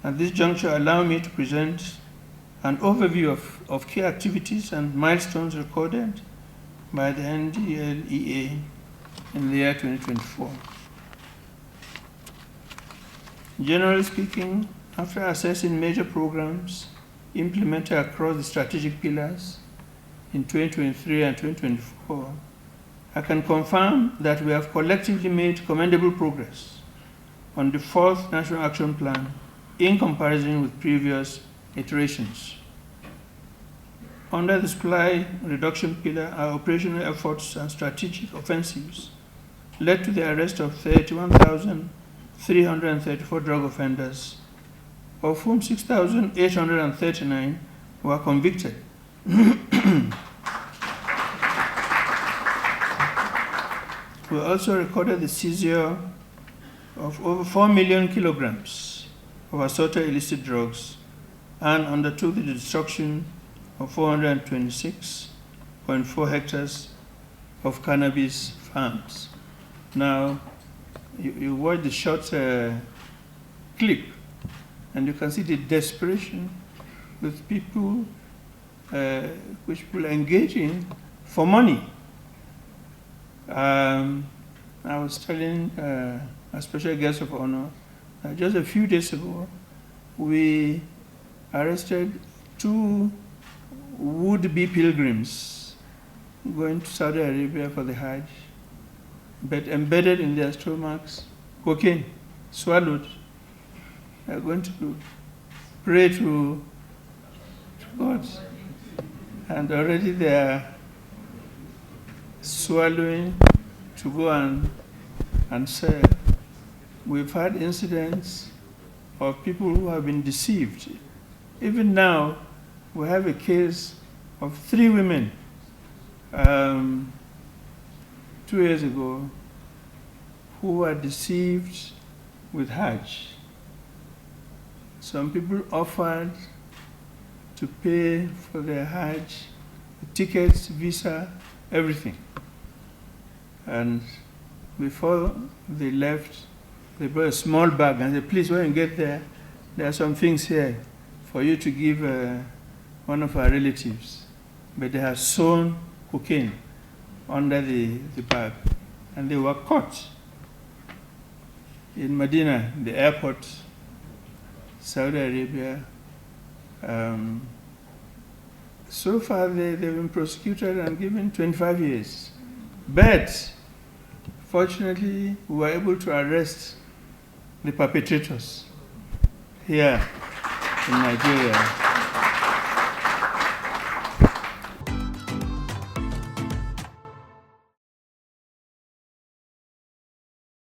At this juncture, allow me to present an overview of key activities and milestones recorded by the NDLEA in the year 2024. Generally speaking, after assessing major programs implemented across the strategic pillars in 2023 and 2024, I can confirm that we have collectively made commendable progress on the 4th National Action Plan in comparison with previous iterations. Under the supply reduction pillar, our operational efforts and strategic offensives led to the arrest of 31,334 drug offenders, of whom 6,839 were convicted. We also recorded the seizure of over 4 million kilograms of assorted illicit drugs and undertook the destruction of 426.4 hectares of cannabis farms. Now, you watch the short clip, and you can see the desperation with people, which people engaging for money. I was telling a special guest of honor that just a few days ago, we arrested 2 would-be pilgrims going to Saudi Arabia for the Hajj, but embedded in their stomachs, cocaine, swallowed. They are going to pray to God, and already they are swallowing to go and sell. We've had incidents of people who have been deceived. Even now, we have a case of 3 women 2 years ago who were deceived with Hajj. Some people offered to pay for their Hajj, the tickets, visa, everything. And before they left, they brought a small bag and said, please, when you get there, there are some things here for you to give one of our relatives. But they have sewn cocaine under the bag. And they were caught in Medina, the airport, Saudi Arabia. So far, they've been prosecuted and given 25 years. But fortunately, we were able to arrest the perpetrators here in Nigeria.